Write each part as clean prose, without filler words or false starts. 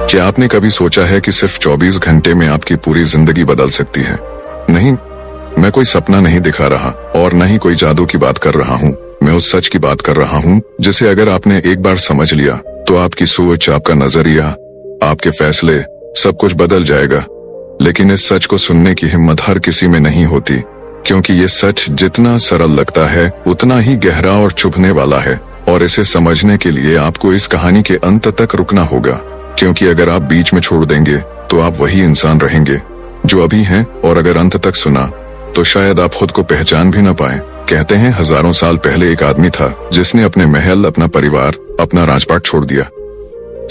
क्या आपने कभी सोचा है कि सिर्फ 24 घंटे में आपकी पूरी जिंदगी बदल सकती है? नहीं, मैं कोई सपना नहीं दिखा रहा और न ही कोई जादू की बात कर रहा हूँ। मैं उस सच की बात कर रहा हूँ जिसे अगर आपने एक बार समझ लिया तो आपकी सोच, आपका नजरिया, आपके फैसले, सब कुछ बदल जाएगा। लेकिन इस सच को सुनने की हिम्मत हर किसी में नहीं होती, क्योंकि ये सच जितना सरल लगता है उतना ही गहरा और चुभने वाला है। और इसे समझने के लिए आपको इस कहानी के अंत तक रुकना होगा, क्योंकि अगर आप बीच में छोड़ देंगे तो आप वही इंसान रहेंगे जो अभी हैं, और अगर अंत तक सुना तो शायद आप खुद को पहचान भी न पाए। कहते हैं हजारों साल पहले एक आदमी था जिसने अपने महल, अपना परिवार, अपना राजपाट छोड़ दिया,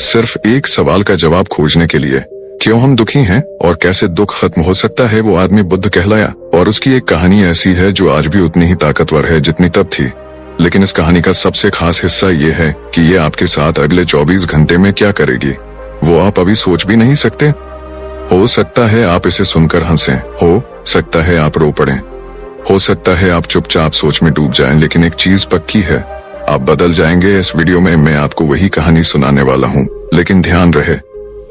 सिर्फ एक सवाल का जवाब खोजने के लिए, क्यों हम दुखी हैं और कैसे दुख खत्म हो सकता है। वो आदमी बुद्ध कहलाया, और उसकी एक कहानी ऐसी है जो आज भी उतनी ही ताकतवर है जितनी तब थी। लेकिन इस कहानी का सबसे खास हिस्सा ये है कि ये आपके साथ अगले 24 घंटे में क्या करेगी, वो आप अभी सोच भी नहीं सकते। हो सकता है आप इसे सुनकर हंसें, हो सकता है आप रो पड़ें, हो सकता है आप चुपचाप सोच में डूब जाएं, लेकिन एक चीज पक्की है, आप बदल जाएंगे। इस वीडियो में मैं आपको वही कहानी सुनाने वाला हूँ, लेकिन ध्यान रहे,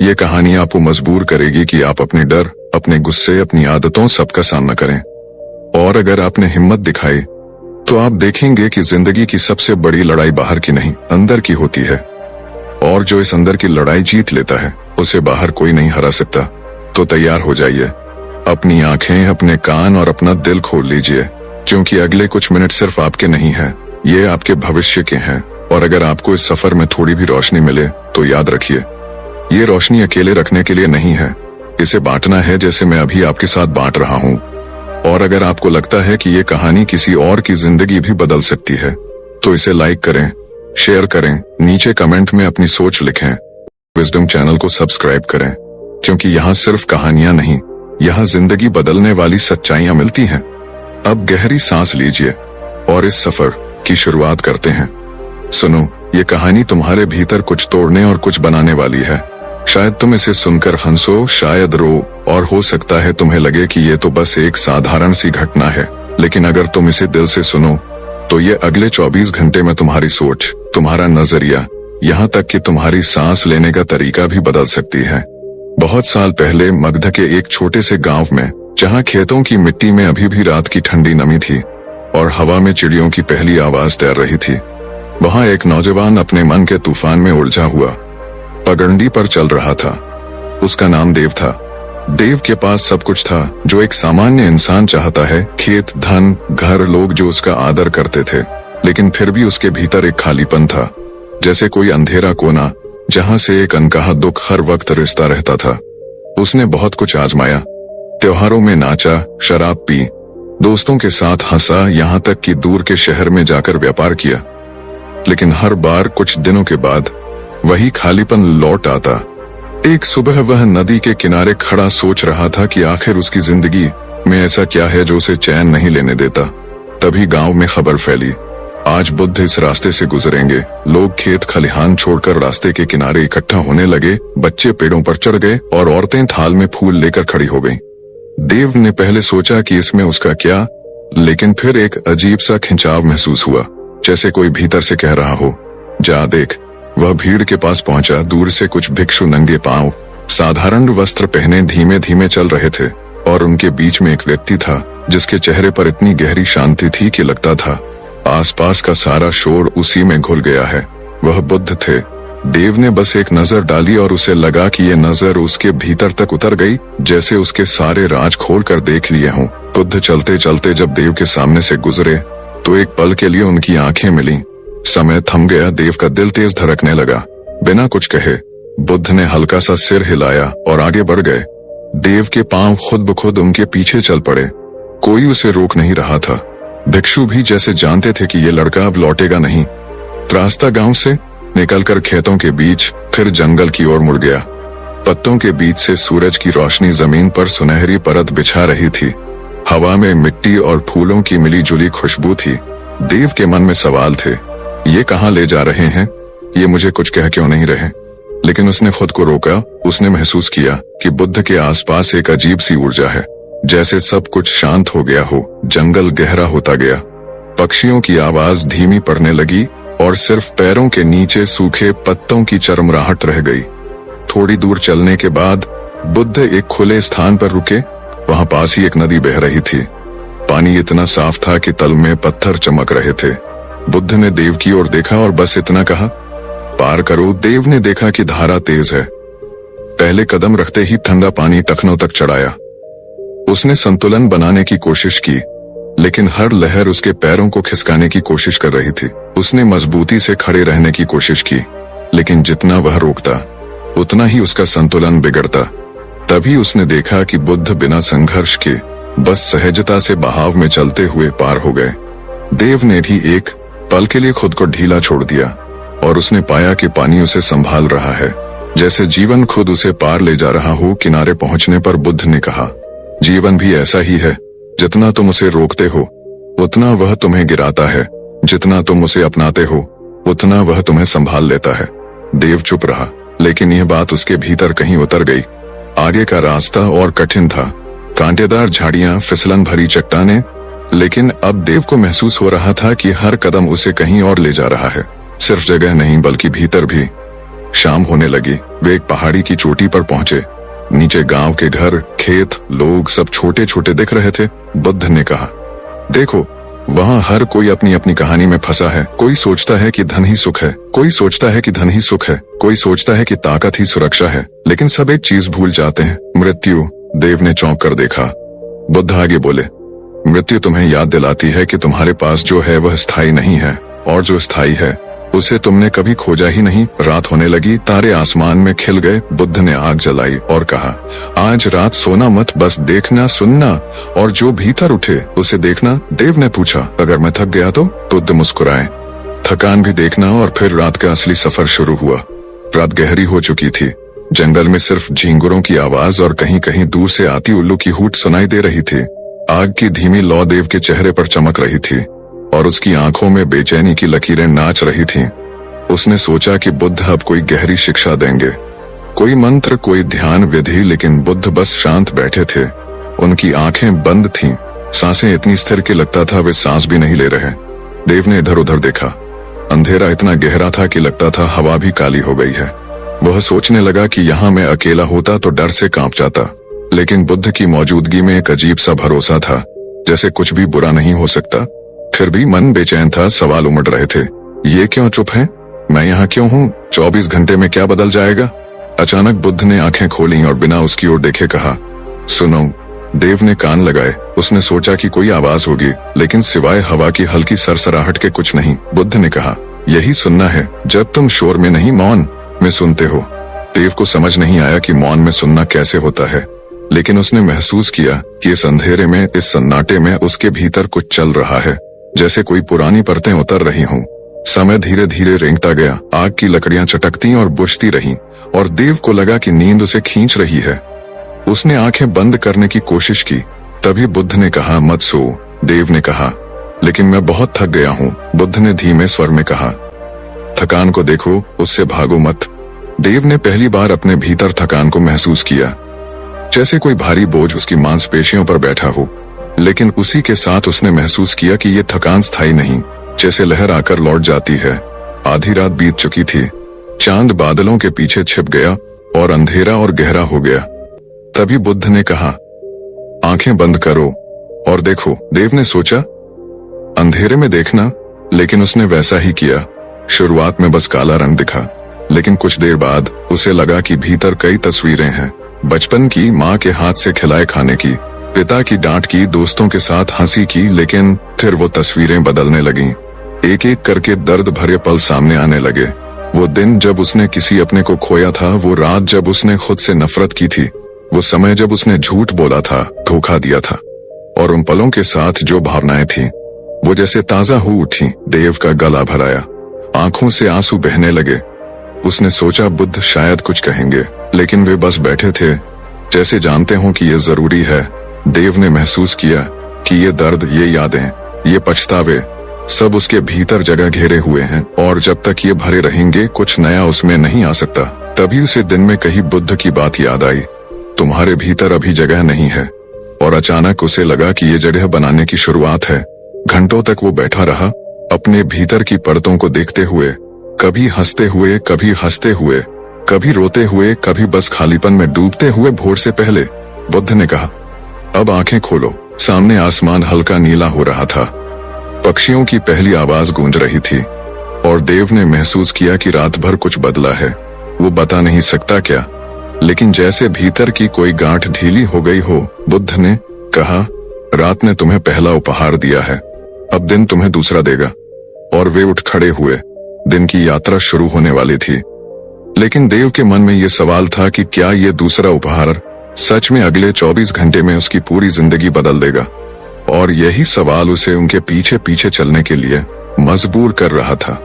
ये कहानी आपको मजबूर करेगी कि आप अपने डर, अपने गुस्से, अपनी आदतों, सबका सामना करें। और अगर आपने हिम्मत दिखाई तो आप देखेंगे कि जिंदगी की सबसे बड़ी लड़ाई बाहर की नहीं, अंदर की होती है। और जो इस अंदर की लड़ाई जीत लेता है उसे बाहर कोई नहीं हरा सकता। तो तैयार हो जाइए, अपनी आंखें, अपने कान और अपना दिल खोल लीजिए, क्योंकि अगले कुछ मिनट सिर्फ आपके नहीं हैं, ये आपके भविष्य के हैं। और अगर आपको इस सफर में थोड़ी भी रोशनी मिले तो याद रखिए, ये रोशनी अकेले रखने के लिए नहीं है, इसे बांटना है, जैसे मैं अभी आपके साथ बांट रहा हूँ। और अगर आपको लगता है कि ये कहानी किसी और की जिंदगी भी बदल सकती है तो इसे लाइक करें, शेयर करें, नीचे कमेंट में अपनी सोच लिखें, विजडम चैनल को सब्सक्राइब करें, क्योंकि यहाँ सिर्फ कहानियां नहीं, यहाँ जिंदगी बदलने वाली सच्चाइयां मिलती हैं। अब गहरी सांस लीजिए और इस सफर की शुरुआत करते हैं। सुनो, ये कहानी तुम्हारे भीतर कुछ तोड़ने और कुछ बनाने वाली है। शायद तुम इसे सुनकर हंसो, शायद रो, और हो सकता है तुम्हें लगे कि ये तो बस एक साधारण सी घटना है। लेकिन अगर तुम इसे दिल से सुनो तो ये अगले 24 घंटे में तुम्हारी सोच, तुम्हारा नजरिया, यहाँ तक कि तुम्हारी सांस लेने का तरीका भी बदल सकती है। बहुत साल पहले मगध के एक छोटे से गांव में, जहाँ खेतों की मिट्टी में अभी भी रात की ठंडी नमी थी और हवा में चिड़ियों की पहली आवाज तैर रही थी, वहाँ एक नौजवान अपने मन के तूफान में उलझा हुआ पगडंडी पर चल रहा था। उसका नाम देव था। देव के पास सब कुछ था जो एक सामान्य इंसान चाहता है, खेत, धन, घर, लोग जो उसका आदर करते थे। लेकिन फिर भी उसके भीतर एक खालीपन था, जैसे कोई अंधेरा कोना जहां से एक अनकहा दुख हर वक्त रिश्ता रहता था। उसने बहुत कुछ आजमाया, त्योहारों में नाचा, शराब पी, दोस्तों के साथ हंसा, यहाँ तक कि दूर के शहर में जाकर व्यापार किया। लेकिन हर बार कुछ दिनों के बाद वही खालीपन लौट आता। एक सुबह वह नदी के किनारे खड़ा सोच रहा था कि आखिर उसकी जिंदगी में ऐसा क्या है जो उसे चैन नहीं लेने देता। तभी गांव में खबर फैली, आज बुद्ध इस रास्ते से गुजरेंगे। लोग खेत खलिहान छोड़कर रास्ते के किनारे इकट्ठा होने लगे, बच्चे पेड़ों पर चढ़ गए और औरतें थाल में फूल लेकर खड़ी हो गईं। देव ने पहले सोचा कि इसमें उसका क्या, लेकिन फिर एक अजीब सा खिंचाव महसूस हुआ, जैसे कोई भीतर से कह रहा हो, जा देख। वह भीड़ के पास पहुंचा। दूर से कुछ भिक्षु नंगे पांव, साधारण वस्त्र पहने धीमे धीमे चल रहे थे, और उनके बीच में एक व्यक्ति था जिसके चेहरे पर इतनी गहरी शांति थी कि लगता था आसपास का सारा शोर उसी में घुल गया है। वह बुद्ध थे। देव ने बस एक नजर डाली और उसे लगा कि ये नजर उसके भीतर तक उतर गई, जैसे उसके सारे राज खोल कर देख लिए हों। बुद्ध चलते चलते जब देव के सामने से गुजरे तो एक पल के लिए उनकी आंखें मिली। समय थम गया, देव का दिल तेज धड़कने लगा। बिना कुछ कहे बुद्ध ने हल्का सा सिर हिलाया और आगे बढ़ गए। देव के पांव खुद ब खुद उनके पीछे चल पड़े। कोई उसे रोक नहीं रहा था। भिक्षु भी जैसे जानते थे कि ये लड़का अब लौटेगा नहीं। रास्ता गांव से निकलकर खेतों के बीच, फिर जंगल की ओर मुड़ गया। पत्तों के बीच से सूरज की रोशनी जमीन पर सुनहरी परत बिछा रही थी। हवा में मिट्टी और फूलों की मिली जुली खुशबू थी। देव के मन में सवाल थे, ये कहाँ ले जा रहे हैं, ये मुझे कुछ कह क्यों नहीं रहे। लेकिन उसने खुद को रोका। उसने महसूस किया कि बुद्ध के आसपास एक अजीब सी ऊर्जा है, जैसे सब कुछ शांत हो गया हो। जंगल गहरा होता गया, पक्षियों की आवाज धीमी पड़ने लगी और सिर्फ पैरों के नीचे सूखे पत्तों की चरमराहट रह गई। थोड़ी दूर चलने के बाद बुद्ध एक खुले स्थान पर रुके। वहां पास ही एक नदी बह रही थी। पानी इतना साफ था कि तल में पत्थर चमक रहे थे। बुद्ध ने देव की ओर देखा और बस इतना कहा, पार करो। देव ने देखा कि धारा तेज है। पहले कदम रखते ही ठंडा पानी टखनों तक चढ़ाया। उसने संतुलन बनाने की कोशिश की, लेकिन हर लहर उसके पैरों को खिसकाने की कोशिश कर रही थी। उसने मजबूती से खड़े रहने की कोशिश की, लेकिन जितना वह रोकता उतना ही उसका संतुलन बिगड़ता। तभी उसने देखा कि बुद्ध बिना संघर्ष के बस सहजता से बहाव में चलते हुए पार हो गए। देव ने भी एक पल के लिए खुद को ढीला छोड़ दिया और उसने पाया कि पानी उसे संभाल रहा है, जैसे जीवन खुद उसे पार ले जा रहा हो। किनारे पहुंचने पर बुद्ध ने कहा, जीवन भी ऐसा ही है। जितना तुम उसे रोकते हो उतना वह तुम्हें गिराता है, जितना तुम उसे अपनाते हो उतना वह तुम्हें संभाल लेता है। देव चुप रहा, लेकिन यह बात उसके भीतर कहीं उतर गई। आगे का रास्ता और कठिन था, कांटेदार झाड़ियां, फिसलन भरी चट्टानें, लेकिन अब देव को महसूस हो रहा था कि हर कदम उसे कहीं और ले जा रहा है। सिर्फ जगह नहीं बल्कि भीतर भी। शाम होने लगी। वे एक पहाड़ी की चोटी पर पहुंचे। नीचे गांव के घर, खेत, लोग सब छोटे छोटे दिख रहे थे। बुद्ध ने कहा, देखो, वहाँ हर कोई अपनी अपनी कहानी में फंसा है। कोई सोचता है कि धन ही सुख है, कोई सोचता है कि धन ही सुख है, कोई सोचता है कि ताकत ही सुरक्षा है, लेकिन सब एक चीज भूल जाते हैं, मृत्यु। देव ने चौंक कर देखा। बुद्ध आगे बोले, मृत्यु तुम्हें याद दिलाती है कि तुम्हारे पास जो है वह स्थायी नहीं है, और जो स्थायी है उसे तुमने कभी खोजा ही नहीं। रात होने लगी, तारे आसमान में खिल गए। बुद्ध ने आग जलाई और कहा, आज रात सोना मत, बस देखना, सुनना और जो भीतर उठे उसे देखना। देव ने पूछा, अगर मैं थक गया तो? बुद्ध मुस्कुराए, थकान भी देखना। और फिर रात का असली सफर शुरू हुआ। रात गहरी हो चुकी थी। जंगल में सिर्फ झींगुरों की आवाज और कहीं कहीं दूर से आती उल्लू की हूट सुनाई दे रही थी। आग की धीमी लौ देव के चेहरे पर चमक रही थी और उसकी आंखों में बेचैनी की लकीरें नाच रही थीं। उसने सोचा कि बुद्ध अब कोई गहरी शिक्षा देंगे, कोई मंत्र, कोई ध्यान विधि, लेकिन बुद्ध बस शांत बैठे थे। उनकी आंखें बंद थीं, सांसें इतनी स्थिर कि लगता था वे सांस भी नहीं ले रहे। देव ने इधर उधर देखा। अंधेरा इतना गहरा था कि लगता था हवा भी काली हो गई है। वह सोचने लगा कि यहाँ मैं अकेला होता तो डर से कांप जाता, लेकिन बुद्ध की मौजूदगी में एक अजीब सा भरोसा था, जैसे कुछ भी बुरा नहीं हो सकता। फिर भी मन बेचैन था, सवाल उमड़ रहे थे। ये क्यों चुप है? मैं यहाँ क्यों हूँ? 24 घंटे में क्या बदल जाएगा? अचानक बुद्ध ने आंखें खोली और बिना उसकी ओर देखे कहा, सुनो। देव ने कान लगाए। उसने सोचा कि कोई आवाज होगी, लेकिन सिवाय हवा की हल्की सरसराहट के कुछ नहीं। बुद्ध ने कहा, यही सुनना है, जब तुम शोर में नहीं मौन में सुनते हो। देव को समझ नहीं आया कि मौन में सुनना कैसे होता है, लेकिन उसने महसूस किया कि इस अंधेरे में, इस सन्नाटे में उसके भीतर कुछ चल रहा है, जैसे कोई पुरानी परतें उतर रही हों। समय धीरे धीरे रेंगता गया। आग की लकड़ियां चटकती और बुझती रहीं और देव को लगा कि नींद उसे खींच रही है। उसने आंखें बंद करने की कोशिश की। तभी बुद्ध ने कहा, मत सो। देव ने कहा, लेकिन मैं बहुत थक गया हूँ। बुद्ध ने धीमे स्वर में कहा, थकान को देखो, उससे भागो मत। देव ने पहली बार अपने भीतर थकान को महसूस किया, जैसे कोई भारी बोझ उसकी मांसपेशियों पर बैठा हो। लेकिन उसी के साथ उसने महसूस किया कि ये थकान स्थायी नहीं, जैसे लहर आकर लौट जाती है। आधी रात बीत चुकी थी। चांद बादलों के पीछे छिप गया और अंधेरा और गहरा हो गया। तभी बुद्ध ने कहा, आंखें बंद करो और देखो। देव ने सोचा, अंधेरे में देखना, लेकिन उसने वैसा ही किया। शुरुआत में बस काला रंग दिखा, लेकिन कुछ देर बाद उसे लगा कि भीतर कई तस्वीरें हैं। बचपन की, माँ के हाथ से खिलाए खाने की, पिता की डांट की, दोस्तों के साथ हंसी की। लेकिन फिर वो तस्वीरें बदलने लगीं। एक एक करके दर्द भरे पल सामने आने लगे। वो दिन जब उसने किसी अपने को खोया था, वो रात जब उसने खुद से नफरत की थी, वो समय जब उसने झूठ बोला था, धोखा दिया था, और उन पलों के साथ जो भावनाएं थीं, वो जैसे ताजा हो उठी। देव का गला भराया, आंखों से आंसू बहने लगे। उसने सोचा बुद्ध शायद कुछ कहेंगे, लेकिन वे बस बैठे थे, जैसे जानते हों कि ये जरूरी है। देव ने महसूस किया कि ये दर्द, ये यादें, ये पछतावे सब उसके भीतर जगह घेरे हुए हैं, और जब तक ये भरे रहेंगे कुछ नया उसमें नहीं आ सकता। तभी उसे दिन में कही बुद्ध की बात याद आई, तुम्हारे भीतर अभी जगह नहीं है। और अचानक उसे लगा कि ये जगह बनाने की शुरुआत है। घंटों तक वो बैठा रहा, अपने भीतर की परतों को देखते हुए, कभी हंसते हुए, कभी हंसते हुए, कभी रोते हुए, कभी बस खालीपन में डूबते हुए भोर से पहले। बुद्ध ने कहा, अब आंखें खोलो। सामने आसमान हल्का नीला हो रहा था, पक्षियों की पहली आवाज गूंज रही थी और देव ने महसूस किया कि रात भर कुछ बदला है। वो बता नहीं सकता क्या, लेकिन जैसे भीतर की कोई गांठ ढीली हो गई हो। बुद्ध ने कहा, रात ने तुम्हें पहला उपहार दिया है, अब दिन तुम्हें दूसरा देगा। और वे उठ खड़े हुए। दिन की यात्रा शुरू होने वाली थी, लेकिन देव के मन में ये सवाल था कि क्या ये दूसरा उपहार सच में अगले 24 घंटे में उसकी पूरी जिंदगी बदल देगा। और यही सवाल उसे उनके पीछे पीछे चलने के लिए मजबूर कर रहा था।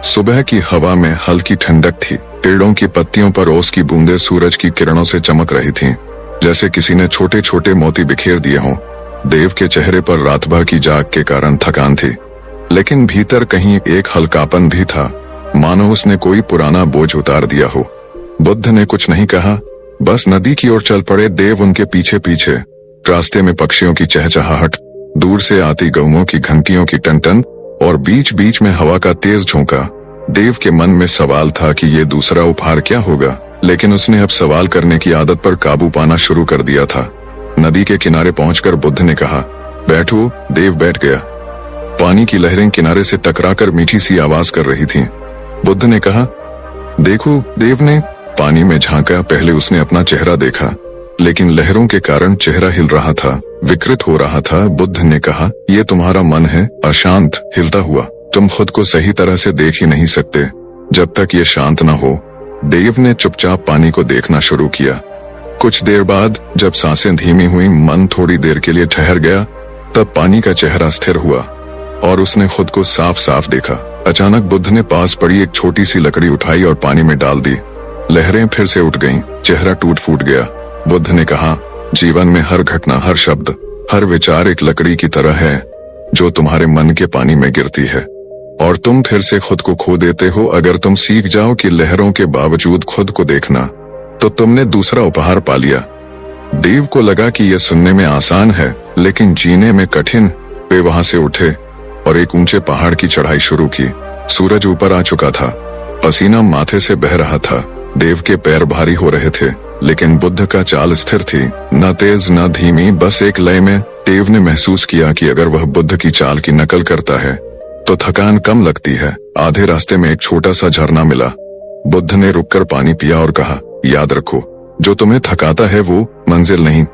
सुबह की हवा में हल्की ठंडक थी, पेड़ों की पत्तियों पर ओस की बूंदें सूरज की किरणों से चमक रही थीं, जैसे किसी ने छोटे छोटे मोती बिखेर दिए हों। देव के चेहरे पर रात भर की जाग के कारण थकान थी, लेकिन भीतर कहीं एक हल्कापन भी था, मानो उसने कोई पुराना बोझ उतार दिया हो। बुद्ध ने कुछ नहीं कहा, बस नदी की ओर चल पड़े। देव उनके पीछे पीछे। रास्ते में पक्षियों की चहचहाहट, दूर से आती गऊओं की घंटियों की टनटन और बीच बीच में हवा का तेज झोंका। देव के मन में सवाल था कि ये दूसरा उपहार क्या होगा, लेकिन उसने अब सवाल करने की आदत पर काबू पाना शुरू कर दिया था। नदी के किनारे पहुंचकर बुद्ध ने कहा, बैठो। देव बैठ गया। पानी की लहरें किनारे से टकराकर मीठी सी आवाज कर रही थीं। बुद्ध ने कहा, देखो। देव ने पानी में झांका। पहले उसने अपना चेहरा देखा, लेकिन लहरों के कारण चेहरा हिल रहा था, विकृत हो रहा था। बुद्ध ने कहा, ये तुम्हारा मन है, अशांत, हिलता हुआ। तुम खुद को सही तरह से देख ही नहीं सकते जब तक ये शांत न हो। देव ने चुपचाप पानी को देखना शुरू किया। कुछ देर बाद जब सांसें धीमी हुई, मन थोड़ी देर के लिए ठहर गया, तब पानी का चेहरा स्थिर हुआ और उसने खुद को साफ साफ देखा। अचानक बुद्ध ने पास पड़ी एक छोटी सी लकड़ी उठाई और पानी में डाल दी। लहरें फिर से उठ गईं, चेहरा टूट फूट गया। बुद्ध ने कहा, जीवन में हर घटना, हर शब्द, हर विचार एक लकड़ी की तरह है जो तुम्हारे मन के पानी में गिरती है और तुम फिर से खुद को खो देते हो। अगर तुम सीख जाओ कि लहरों के बावजूद खुद को देखना, तो तुमने दूसरा उपहार पा लिया। देव को लगा कि यह सुनने में आसान है, लेकिन जीने में कठिन। वे वहां से उठे और एक ऊंचे पहाड़ की चढ़ाई शुरू की। सूरज ऊपर आ चुका था, पसीना माथे से बह रहा था। देव के पैर भारी हो रहे थे, लेकिन बुद्ध का चाल स्थिर थी, न तेज न धीमी, बस एक लय में। देव ने महसूस किया कि अगर वह बुद्ध की चाल की नकल करता है तो थकान कम लगती है। आधे रास्ते में एक छोटा सा झरना मिला। बुद्ध ने रुककर पानी पिया और कहा, याद रखो, जो तुम्हें थकाता है वो मंजिल नहीं,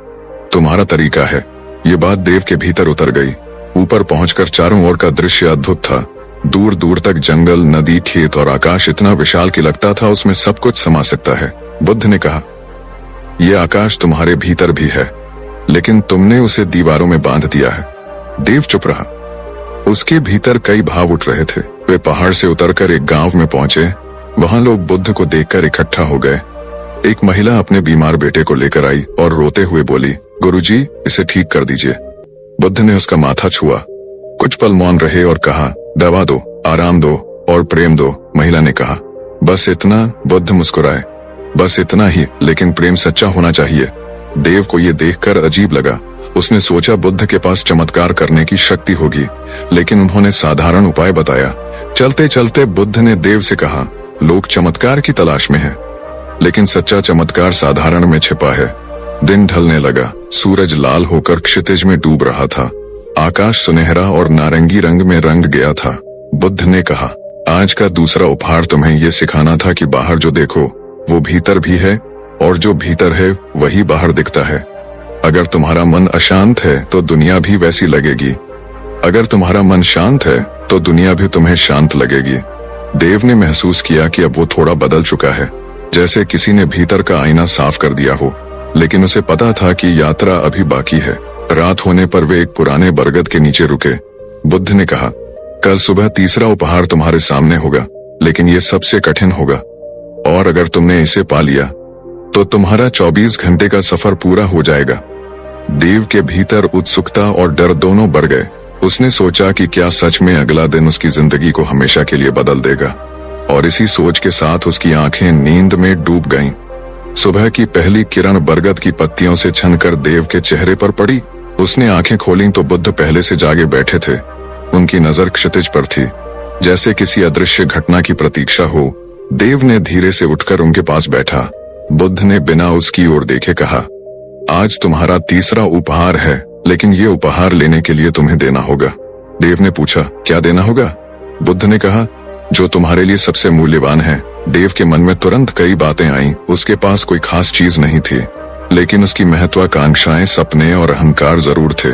तुम्हारा तरीका है। ये बात देव के भीतर उतर गई। ऊपर पहुंचकर चारों ओर का दृश्य अद्भुत था। दूर दूर तक जंगल, नदी, खेत और आकाश इतना विशाल कि लगता था उसमें सब कुछ समा सकता है। बुद्ध ने कहा, यह आकाश तुम्हारे भीतर भी है, लेकिन तुमने उसे दीवारों में बांध दिया है। देव चुप रहा। उसके भीतर कई भाव उठ रहे थे। वे पहाड़ से उतरकर एक गांव में पहुंचे। वहां लोग बुद्ध को देखकर इकट्ठा हो गए। एक महिला अपने बीमार बेटे को लेकर आई और रोते हुए बोली, गुरुजी, इसे ठीक कर दीजिए। बुद्ध ने उसका माथा छुआ, कुछ पल मौन रहे और कहा, दवा दो, आराम दो और प्रेम दो। महिला ने कहा, बस इतना। बुद्ध मुस्कुराए, बस इतना ही, लेकिन प्रेम सच्चा होना चाहिए। देव को यह देखकर अजीब लगा। उसने सोचा बुद्ध के पास चमत्कार करने की शक्ति होगी, लेकिन उन्होंने साधारण उपाय बताया। चलते चलते बुद्ध ने देव से कहा, लोग चमत्कार की तलाश में हैं, लेकिन सच्चा चमत्कार साधारण में छिपा है। दिन ढलने लगा। सूरज लाल होकर क्षितिज में डूब रहा था। आकाश सुनहरा और नारंगी रंग में रंग गया था। बुद्ध ने कहा, आज का दूसरा उपहार तुम्हें यह सिखाना था कि बाहर जो देखो वो भीतर भी है, और जो भीतर है वही बाहर दिखता है। अगर तुम्हारा मन अशांत है तो दुनिया भी वैसी लगेगी। अगर तुम्हारा मन शांत है तो दुनिया भी तुम्हें शांत लगेगी। देव ने महसूस किया कि अब वो थोड़ा बदल चुका है, जैसे किसी ने भीतर का आईना साफ कर दिया हो, लेकिन उसे पता था कि यात्रा अभी बाकी है। रात होने पर वे एक पुराने बरगद के नीचे रुके। बुद्ध ने कहा, कल सुबह तीसरा उपहार तुम्हारे सामने होगा, लेकिन ये सबसे कठिन होगा, और अगर तुमने इसे पा लिया तो तुम्हारा 24 घंटे का सफर पूरा हो जाएगा। देव के भीतर उत्सुकता और डर दोनों बढ़ गए। उसने सोचा कि क्या सच में अगला दिन उसकी जिंदगी को हमेशा के लिए बदल देगा, और इसी सोच के साथ उसकी आंखें नींद में डूब गईं। सुबह की पहली किरण बरगद की पत्तियों से छनकर देव के चेहरे पर पड़ी। उसने आंखें खोलीं तो बुद्ध पहले से जागे बैठे थे। उनकी नजर क्षितिज पर थी, जैसे किसी अदृश्य घटना की प्रतीक्षा हो। देव ने धीरे से उठकर उनके पास बैठा। बुद्ध ने बिना उसकी ओर देखे कहा, आज तुम्हारा तीसरा उपहार है, लेकिन ये उपहार लेने के लिए तुम्हें देना होगा। देव ने पूछा, क्या देना होगा? बुद्ध ने कहा, जो तुम्हारे लिए सबसे मूल्यवान है। देव के मन में तुरंत कई बातें आईं। उसके पास कोई खास चीज नहीं थी, लेकिन उसकी महत्वाकांक्षाएं, सपने और अहंकार जरूर थे।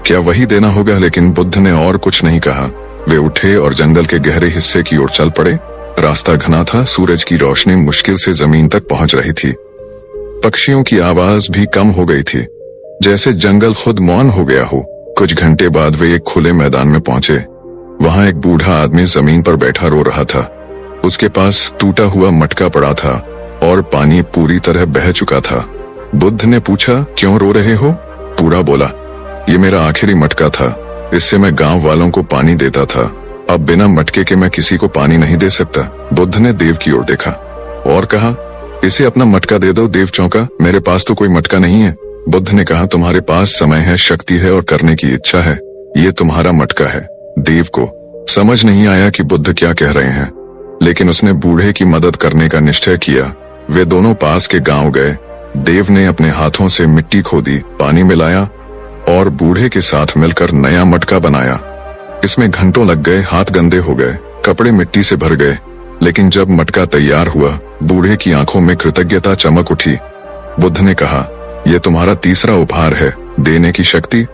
क्या वही देना होगा? लेकिन बुद्ध ने और कुछ नहीं कहा। वे उठे और जंगल के गहरे हिस्से की ओर चल पड़े। रास्ता घना था, सूरज की रोशनी मुश्किल से जमीन तक पहुंच रही थी। पक्षियों की आवाज भी कम हो गई थी, जैसे जंगल खुद मौन हो गया हो। कुछ घंटे बाद वे एक खुले मैदान में पहुंचे। वहां एक बूढ़ा आदमी जमीन पर बैठा रो रहा था। उसके पास टूटा हुआ मटका पड़ा था और पानी पूरी तरह बह चुका था। बुद्ध ने पूछा, क्यों रो रहे हो? बूढ़ा बोला, ये मेरा आखिरी मटका था, इससे मैं गांव वालों को पानी देता था। अब बिना मटके के मैं किसी को पानी नहीं दे सकता। बुद्ध ने देव की ओर देखा और कहा, इसे अपना मटका दे दो। देव चौंका, मेरे पास तो कोई मटका नहीं है। बुद्ध ने कहा, तुम्हारे पास समय है, शक्ति है और करने की इच्छा है। ये तुम्हारा मटका है। देव को समझ नहीं आया कि बुद्ध क्या कह रहे हैं, लेकिन उसने बूढ़े की मदद करने का निश्चय किया। वे दोनों पास के गांव गए। देव ने अपने हाथों से मिट्टी खोदी, पानी मिलाया और बूढ़े के साथ मिलकर नया मटका बनाया। इसमें घंटों लग गए, हाथ गंदे हो गए, कपड़े मिट्टी से भर गए, लेकिन जब मटका तैयार हुआ, बूढ़े की आंखों में कृतज्ञता चमक उठी। बुद्ध ने कहा, यह तुम्हारा तीसरा उपहार है, देने की शक्ति।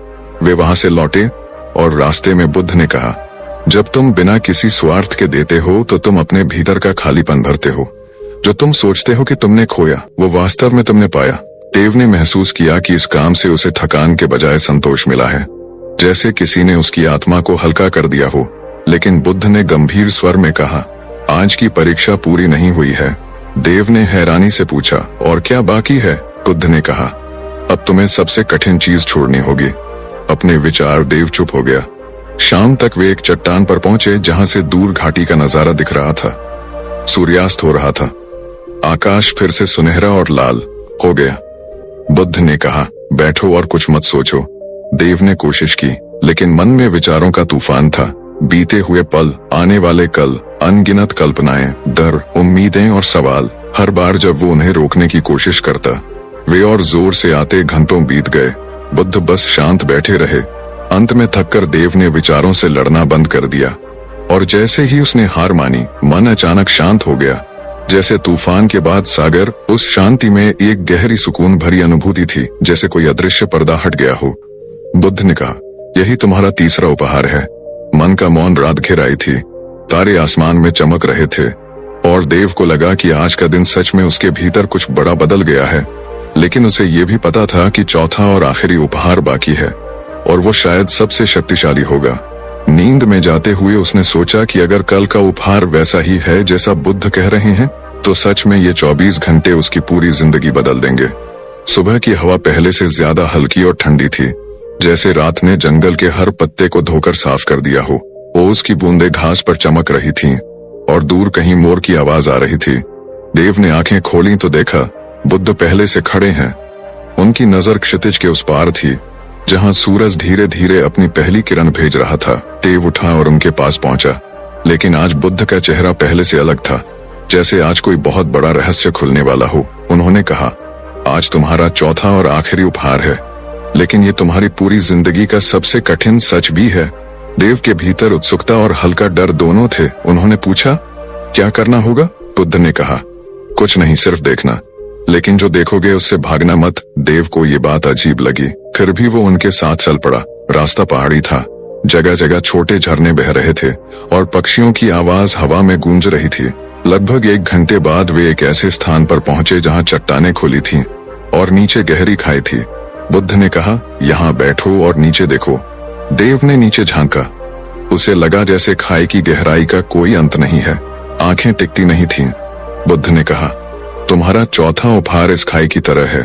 वे वहां से लौटे और रास्ते में बुद्ध ने कहा, जब तुम बिना किसी स्वार्थ के देते हो तो तुम अपने भीतर का खालीपन भरते हो। जो तुम सोचते हो कि तुमने खोया, वो वास्तव में तुमने पाया। देव ने महसूस किया कि इस काम से उसे थकान के बजाय संतोष मिला है, जैसे किसी ने उसकी आत्मा को हल्का कर दिया हो। लेकिन बुद्ध ने गंभीर स्वर में कहा, आज की परीक्षा पूरी नहीं हुई है। देव ने हैरानी से पूछा, और क्या बाकी है? बुद्ध ने कहा, अब तुम्हें सबसे कठिन चीज छोड़नी होगी, अपने विचार। देव चुप हो गया। शाम तक वे एक चट्टान पर पहुंचे जहां से दूर घाटी का नजारा दिख रहा था। सूर्यास्त हो रहा था। आकाश फिर से सुनहरा और लाल हो गया। बुद्ध ने कहा, बैठो और कुछ मत सोचो। देव ने कोशिश की, लेकिन मन में विचारों का तूफान था। बीते हुए पल, आने वाले कल, अनगिनत कल्पनाएं, डर, उम्मीदें और सवाल। हर बार जब वो उन्हें रोकने की कोशिश करता, वे और जोर से आते। घंटों बीत गए। बुद्ध बस शांत बैठे रहे। अंत में थककर देव ने विचारों से लड़ना बंद कर दिया, और जैसे ही उसने हार मानी, मन अचानक शांत हो गया। जैसे तूफान के बाद सागर। उस शांति में एक गहरी सुकून भरी अनुभूति थी, जैसे कोई अदृश्य पर्दा हट गया हो। बुद्ध ने कहा, यही तुम्हारा तीसरा उपहार है। मन का मौन रात घिर आई थी। तारे आसमान में चमक रहे थे और देव को लगा कि आज का दिन सच में उसके भीतर कुछ बड़ा बदल गया है। लेकिन उसे ये भी पता था कि चौथा और आखिरी उपहार बाकी है, और वो शायद सबसे शक्तिशाली होगा। नींद में जाते हुए उसने सोचा कि अगर कल का उपहार वैसा ही है जैसा बुद्ध कह रहे हैं, तो सच में ये 24 घंटे उसकी पूरी जिंदगी बदल देंगे। सुबह की हवा पहले से ज्यादा हल्की और ठंडी थी, जैसे रात ने जंगल के हर पत्ते को धोकर साफ कर दिया हो। ओस की बूंदें घास पर चमक रही थीं और दूर कहीं मोर की आवाज आ रही थी। देव ने आंखें खोली तो देखा, बुद्ध पहले से खड़े हैं। उनकी नजर क्षितिज के उस पार थी, जहां सूरज धीरे धीरे अपनी पहली किरण भेज रहा था। देव उठा और उनके पास पहुंचा, लेकिन आज बुद्ध का चेहरा पहले से अलग था, जैसे आज कोई बहुत बड़ा रहस्य खुलने वाला हो। उन्होंने कहा, आज तुम्हारा चौथा और आखिरी उपहार है, लेकिन ये तुम्हारी पूरी जिंदगी का सबसे कठिन सच भी है। देव के भीतर उत्सुकता और हल्का डर दोनों थे। उन्होंने पूछा, क्या करना होगा? बुद्ध ने कहा, कुछ नहीं, सिर्फ देखना, लेकिन जो देखोगे उससे भागना मत। देव को ये बात अजीब लगी, फिर भी वो उनके साथ चल पड़ा। रास्ता पहाड़ी था, जगह जगह छोटे झरने बह रहे थे और पक्षियों की आवाज हवा में गूंज रही थी। लगभग 1 घंटे बाद वे एक ऐसे स्थान पर पहुंचे जहां चट्टानें खुली थीं और नीचे गहरी खाई थी। बुद्ध ने कहा, यहाँ बैठो और नीचे देखो। देव ने नीचे झांका। उसे लगा जैसे खाई की गहराई का कोई अंत नहीं है। आंखें टिकती नहीं थीं। बुद्ध ने कहा, तुम्हारा चौथा उपहार इस खाई की तरह है।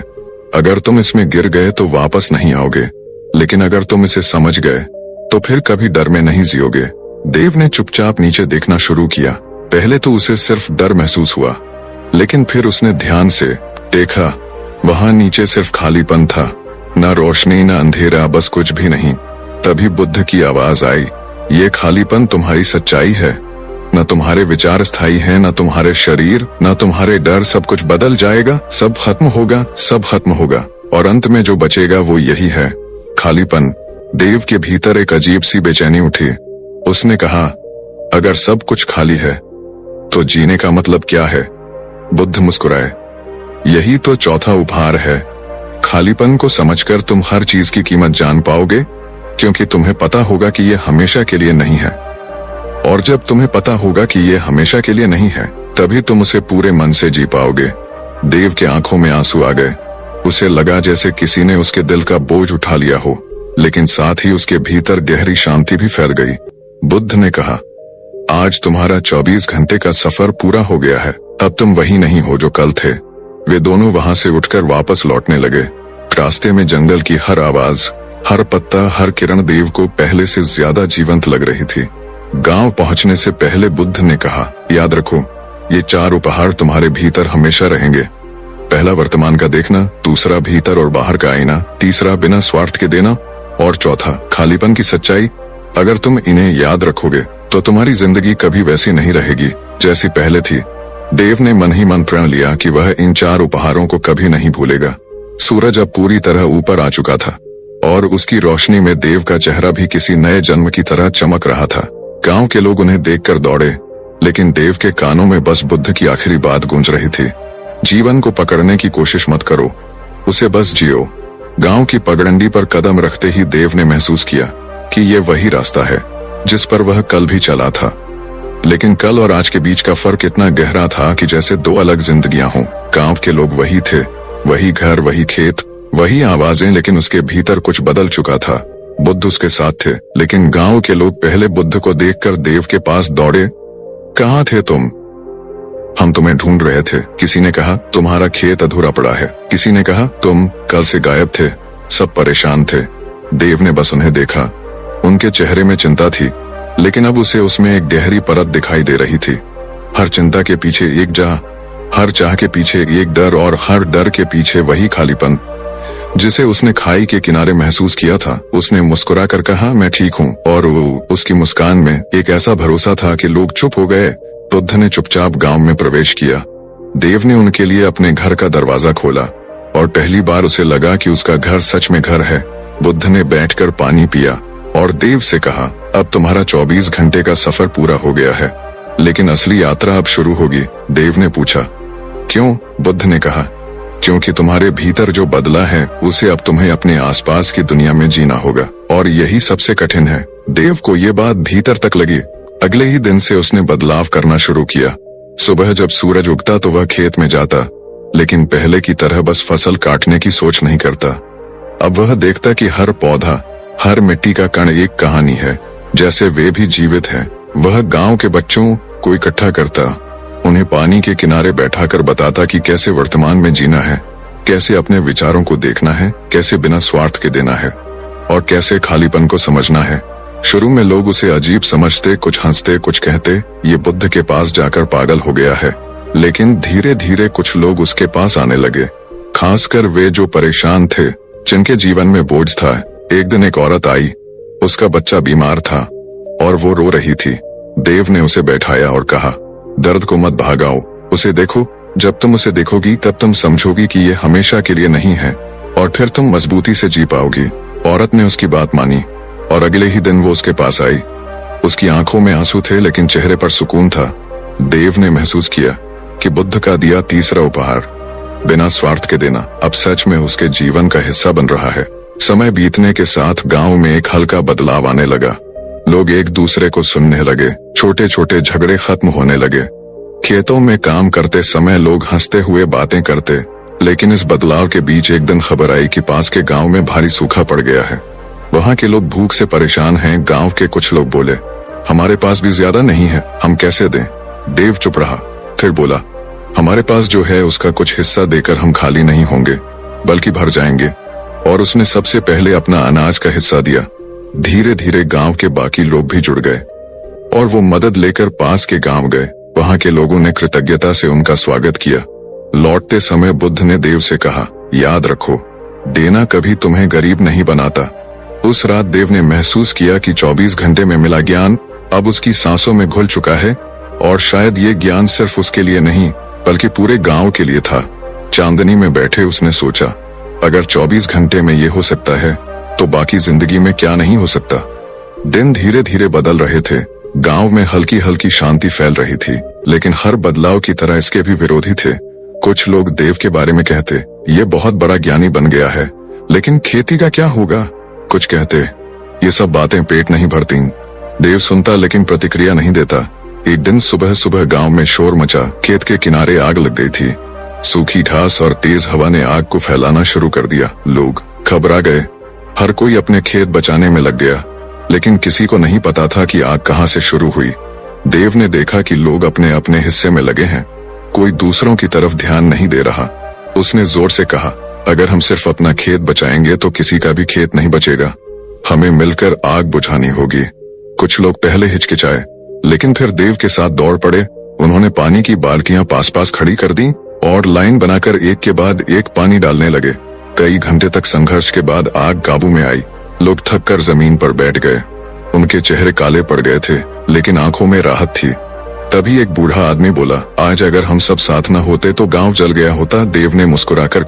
अगर तुम इसमें गिर गए तो वापस नहीं आओगे, लेकिन अगर तुम इसे समझ गए तो फिर कभी डर में नहीं जियोगे। देव ने चुपचाप नीचे देखना शुरू किया। पहले तो उसे सिर्फ डर महसूस हुआ, लेकिन फिर उसने ध्यान से देखा। वहां नीचे सिर्फ खालीपन था, न रोशनी न अंधेरा, बस कुछ भी नहीं। तभी बुद्ध की आवाज आई, ये खालीपन तुम्हारी सच्चाई है। न तुम्हारे विचार स्थायी हैं, न तुम्हारे शरीर, न तुम्हारे डर। सब कुछ बदल जाएगा, सब खत्म होगा, सब खत्म होगा, और अंत में जो बचेगा वो यही है, खालीपन। देव के भीतर एक अजीब सी बेचैनी उठी। उसने कहा, अगर सब कुछ खाली है तो जीने का मतलब क्या है? बुद्ध मुस्कुराए। यही तो चौथा उपहार है। खालीपन को समझकर तुम हर चीज की कीमत जान पाओगे, क्योंकि तुम्हें पता होगा कि ये हमेशा के लिए नहीं है। और जब तुम्हें पता होगा कि ये हमेशा के लिए नहीं है, तभी तुम उसे पूरे मन से जी पाओगे। देव के आंखों में आंसू आ गए। उसे लगा जैसे किसी ने उसके दिल का बोझ उठा लिया हो, लेकिन साथ ही उसके भीतर गहरी शांति भी फैल गई। बुद्ध ने कहा, आज तुम्हारा 24 घंटे का सफर पूरा हो गया है। अब तुम वही नहीं हो जो कल थे। वे दोनों वहां से उठकर वापस लौटने लगे। रास्ते में जंगल की हर आवाज, हर पत्ता, हर किरण देव को पहले से ज्यादा जीवंत लग रही थी। गांव पहुंचने से पहले बुद्ध ने कहा, याद रखो, ये 4 उपहार तुम्हारे भीतर हमेशा रहेंगे। पहला वर्तमान का देखना, दूसरा भीतर और बाहर का आईना, तीसरा बिना स्वार्थ के देना, और चौथा खालीपन की सच्चाई। अगर तुम इन्हें याद रखोगे तो तुम्हारी जिंदगी कभी वैसी नहीं रहेगी जैसी पहले थी। देव ने मन ही मन प्रण लिया कि वह इन 4 उपहारों को कभी नहीं भूलेगा। सूरज अब पूरी तरह ऊपर आ चुका था और उसकी रोशनी में देव का चेहरा भी किसी नए जन्म की तरह चमक रहा था। गांव के लोग उन्हें देखकर दौड़े, लेकिन देव के कानों में बस बुद्ध की आखिरी बात गूंज रही थी, जीवन को पकड़ने की कोशिश मत करो, उसे बस जियो। गांव की पगडंडी पर कदम रखते ही देव ने महसूस किया कि ये वही रास्ता है जिस पर वह कल भी चला था। लेकिन कल और आज के बीच का फर्क इतना गहरा था कि जैसे 2 अलग जिंदगियां हों। गांव के लोग वही थे, वही घर, वही खेत, वही आवाजें, लेकिन उसके भीतर कुछ बदल चुका था। बुद्ध उसके साथ थे, लेकिन गांव के लोग पहले बुद्ध को देखकर देव के पास दौड़े। कहाँ थे तुम? हम तुम्हें ढूंढ रहे थे। किसी ने कहा, तुम्हारा खेत अधूरा पड़ा है। किसी ने कहा, तुम कल से गायब थे। सब परेशान थे। देव ने बस उन्हें देखा। उनके चेहरे में चिंता थी, लेकिन अब उसे उसमें एक गहरी परत दिखाई दे रही थी। हर चिंता के पीछे एक चाह, हर चाह के पीछे एक डर, और हर डर के पीछे वही खालीपन जिसे उसने खाई के किनारे महसूस किया था। उसने मुस्कुरा कर कहा, मैं ठीक हूँ, और उसकी मुस्कान में एक ऐसा भरोसा था कि लोग चुप हो गए। बुद्ध ने चुपचाप गांव में प्रवेश किया। देव ने उनके लिए अपने घर का दरवाजा खोला और पहली बार उसे लगा कि उसका घर सच में घर है। बुद्ध ने बैठकर पानी पिया और देव से कहा, अब तुम्हारा 24 घंटे का सफर पूरा हो गया है, लेकिन असली यात्रा अब शुरू होगी। देव ने पूछा, क्यों? बुद्ध ने कहा, क्योंकि तुम्हारे भीतर जो बदला है उसे अब तुम्हें अपने आसपास की दुनिया में जीना होगा, और यही सबसे कठिन है। देव को ये बात भीतर तक लगी। अगले ही दिन से उसने बदलाव करना शुरू किया। सुबह जब सूरज उगता तो वह खेत में जाता, लेकिन पहले की तरह बस फसल काटने की सोच नहीं करता। अब वह देखता कि हर पौधा, हर मिट्टी का कण एक कहानी है, जैसे वे भी जीवित हैं। वह गांव के बच्चों को इकट्ठा करता, उन्हें पानी के किनारे बैठाकर बताता कि कैसे वर्तमान में जीना है, कैसे अपने विचारों को देखना है, कैसे बिना स्वार्थ के देना है, और कैसे खालीपन को समझना है। शुरू में लोग उसे अजीब समझते, कुछ हंसते, कुछ कहते, ये बुद्ध के पास जाकर पागल हो गया है। लेकिन धीरे धीरे कुछ लोग उसके पास आने लगे, खासकर वे जो परेशान थे, जिनके जीवन में बोझ था। एक दिन एक औरत आई, उसका बच्चा बीमार था और वो रो रही थी। देव ने उसे बैठाया और कहा, दर्द को मत भागाओ, उसे देखो। जब तुम उसे देखोगी तब तुम समझोगी कि ये हमेशा के लिए नहीं है, और फिर तुम मजबूती से जी पाओगी। औरत ने उसकी बात मानी और अगले ही दिन वो उसके पास आई। उसकी आंखों में आंसू थे, लेकिन चेहरे पर सुकून था। देव ने महसूस किया कि बुद्ध का दिया तीसरा उपहार, बिना स्वार्थ के देना, अब सच में उसके जीवन का हिस्सा बन रहा है। समय बीतने के साथ गांव में एक हल्का बदलाव आने लगा। लोग एक दूसरे को सुनने लगे, छोटे छोटे झगड़े खत्म होने लगे। खेतों में काम करते समय लोग हंसते हुए बातें करते। लेकिन इस बदलाव के बीच एक दिन खबर आई कि पास के गांव में भारी सूखा पड़ गया है। वहां के लोग भूख से परेशान हैं। गांव के कुछ लोग बोले, हमारे पास भी ज्यादा नहीं है, हम कैसे दें? देव चुप रहा, फिर बोला, हमारे पास जो है उसका कुछ हिस्सा देकर हम खाली नहीं होंगे, बल्कि भर जाएंगे। और उसने सबसे पहले अपना अनाज का हिस्सा दिया। धीरे धीरे गांव के बाकी लोग भी जुड़ गए और वो मदद लेकर पास के गांव गए। वहां के लोगों ने कृतज्ञता से उनका स्वागत किया। लौटते समय बुद्ध ने देव से कहा, याद रखो, देना कभी तुम्हें गरीब नहीं बनाता। उस रात देव ने महसूस किया कि 24 घंटे में मिला ज्ञान अब उसकी सांसों में घुल चुका है। और शायद ये ज्ञान सिर्फ उसके लिए नहीं बल्कि पूरे गांव के लिए था। चांदनी में बैठे उसने सोचा, अगर 24 घंटे में ये हो सकता है तो बाकी जिंदगी में क्या नहीं हो सकता। दिन धीरे धीरे बदल रहे थे। गांव में हल्की हल्की शांति फैल रही थी, लेकिन हर बदलाव की तरह इसके भी विरोधी थे। कुछ लोग देव के बारे में कहते, ये बहुत बड़ा ज्ञानी बन गया है, लेकिन खेती का क्या होगा। कुछ कहते, ये सब बातें पेट नहीं भरती। देव सुनता लेकिन प्रतिक्रिया नहीं देता। एक दिन सुबह सुबह गांव में शोर मचा। खेत के किनारे आग लग गई थी। सूखी घास और तेज हवा ने आग को फैलाना शुरू कर दिया। लोग घबरा गए। हर कोई अपने खेत बचाने में लग गया, लेकिन किसी को नहीं पता था कि आग कहां से शुरू हुई। देव ने देखा कि लोग अपने अपने हिस्से में लगे हैं, कोई दूसरों की तरफ ध्यान नहीं दे रहा। उसने जोर से कहा, अगर हम सिर्फ अपना खेत बचाएंगे तो किसी का भी खेत नहीं बचेगा। हमें मिलकर आग बुझानी होगी। कुछ लोग पहले हिचकिचाए, लेकिन फिर देव के साथ दौड़ पड़े। उन्होंने पानी की बाल्टियां पास पास खड़ी कर दी और लाइन बनाकर एक के बाद एक पानी डालने लगे। कई घंटे तक संघर्ष के बाद आग काबू में आई। लोग थक कर जमीन पर बैठ गए। उनके चेहरे काले पड़ गए थे, लेकिन आंखों में राहत थी। तभी एक बूढ़ा आदमी बोला, आज अगर हम सब साथ न होते तो गांव जल गया होता। देव ने मुस्कुराकर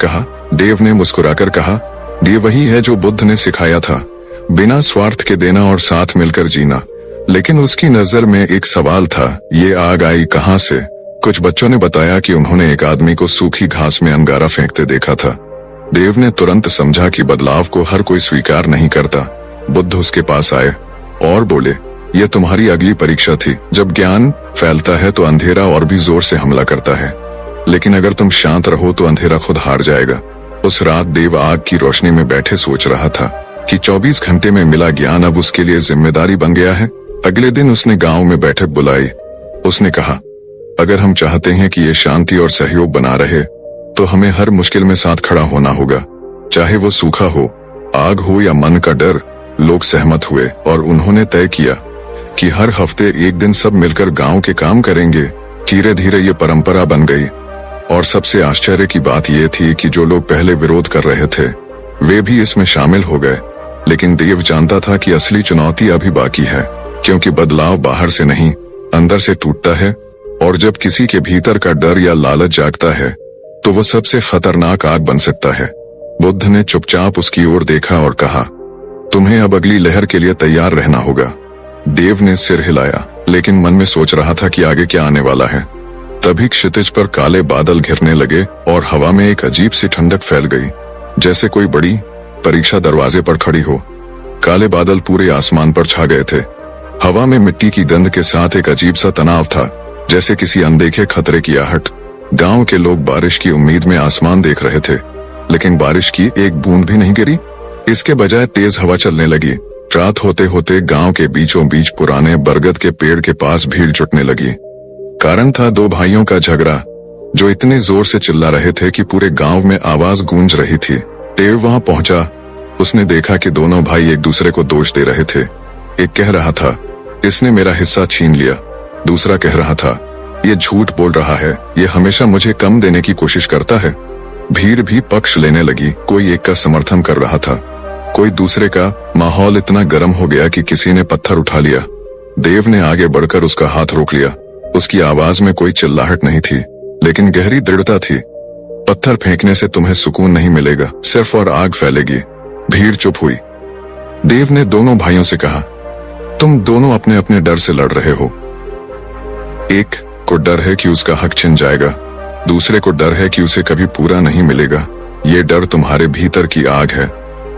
कहा, ये वही है जो बुद्ध ने सिखाया था, बिना स्वार्थ के देना और साथ मिलकर जीना। लेकिन उसकी नजर में एक सवाल था, ये आग आई कहां से। कुछ बच्चों ने बताया कि उन्होंने एक आदमी को सूखी घास में अंगारा फेंकते देखा था। देव ने तुरंत समझा कि बदलाव को हर कोई स्वीकार नहीं करता। बुद्ध उसके पास आए और बोले, यह तुम्हारी अगली परीक्षा थी। जब ज्ञान फैलता है तो अंधेरा और भी जोर से हमला करता है, लेकिन अगर तुम शांत रहो तो अंधेरा खुद हार जाएगा। उस रात देव आग की रोशनी में बैठे सोच रहा था कि 24 घंटे में मिला ज्ञान अब उसके लिए जिम्मेदारी बन गया है। अगले दिन उसने गांव में बैठक बुलाई। उसने कहा, अगर हम चाहते हैं कि ये शांति और सहयोग बना रहे तो हमें हर मुश्किल में साथ खड़ा होना होगा, चाहे वो सूखा हो, आग हो या मन का डर। लोग सहमत हुए और उन्होंने तय किया कि हर हफ्ते एक दिन सब मिलकर गांव के काम करेंगे। धीरे धीरे ये परंपरा बन गई। और सबसे आश्चर्य की बात यह थी कि जो लोग पहले विरोध कर रहे थे वे भी इसमें शामिल हो गए। लेकिन देव जानता था कि असली चुनौती अभी बाकी है, क्योंकि बदलाव बाहर से नहीं अंदर से टूटता है। और जब किसी के भीतर का डर या लालच जागता है तो वो सबसे खतरनाक आग बन सकता है। बुद्ध ने चुपचाप उसकी ओर देखा और कहा, तुम्हें अब अगली लहर के लिए तैयार रहना होगा। देव ने सिर हिलाया, लेकिन मन में सोच रहा था कि आगे क्या आने वाला है। तभी क्षितिज पर काले बादल घिरने लगे और हवा में एक अजीब सी ठंडक फैल गई, जैसे कोई बड़ी परीक्षा दरवाजे पर खड़ी हो। काले बादल पूरे आसमान पर छा गए थे। हवा में मिट्टी की गंध के साथ एक अजीब सा तनाव था, जैसे किसी अनदेखे खतरे की आहट। गांव के लोग बारिश की उम्मीद में आसमान देख रहे थे, लेकिन बारिश की एक बूंद भी नहीं गिरी। इसके बजाय तेज हवा चलने लगी। रात होते होते गांव के बीचों बीच पुराने बरगद के पेड़ के पास भीड़ जुटने लगी। कारण था दो भाइयों का झगड़ा, जो इतने जोर से चिल्ला रहे थे कि पूरे गांव में आवाज गूंज रही थी। देव वहां पहुंचा। उसने देखा कि दोनों भाई एक दूसरे को दोष दे रहे थे। एक कह रहा था, इसने मेरा हिस्सा छीन लिया। दूसरा कह रहा था, ये झूठ बोल रहा है, ये हमेशा मुझे कम देने की कोशिश करता है। भीड़ भी पक्ष लेने लगी। कोई एक का समर्थन कर रहा था, कोई दूसरे का। माहौल इतना गर्म हो गया कि किसी ने पत्थर उठा लिया। देव ने आगे बढ़कर उसका हाथ रोक लिया। उसकी आवाज में कोई चिल्लाहट नहीं थी, लेकिन गहरी दृढ़ता थी। पत्थर फेंकने से तुम्हें सुकून नहीं मिलेगा, सिर्फ और आग फैलेगी। भीड़ चुप हुई। देव ने दोनों भाइयों से कहा, तुम दोनों अपने अपने डर से लड़ रहे हो। एक को डर है कि उसका हक छिन जाएगा, दूसरे को डर है कि उसे कभी पूरा नहीं मिलेगा। ये डर तुम्हारे भीतर की आग है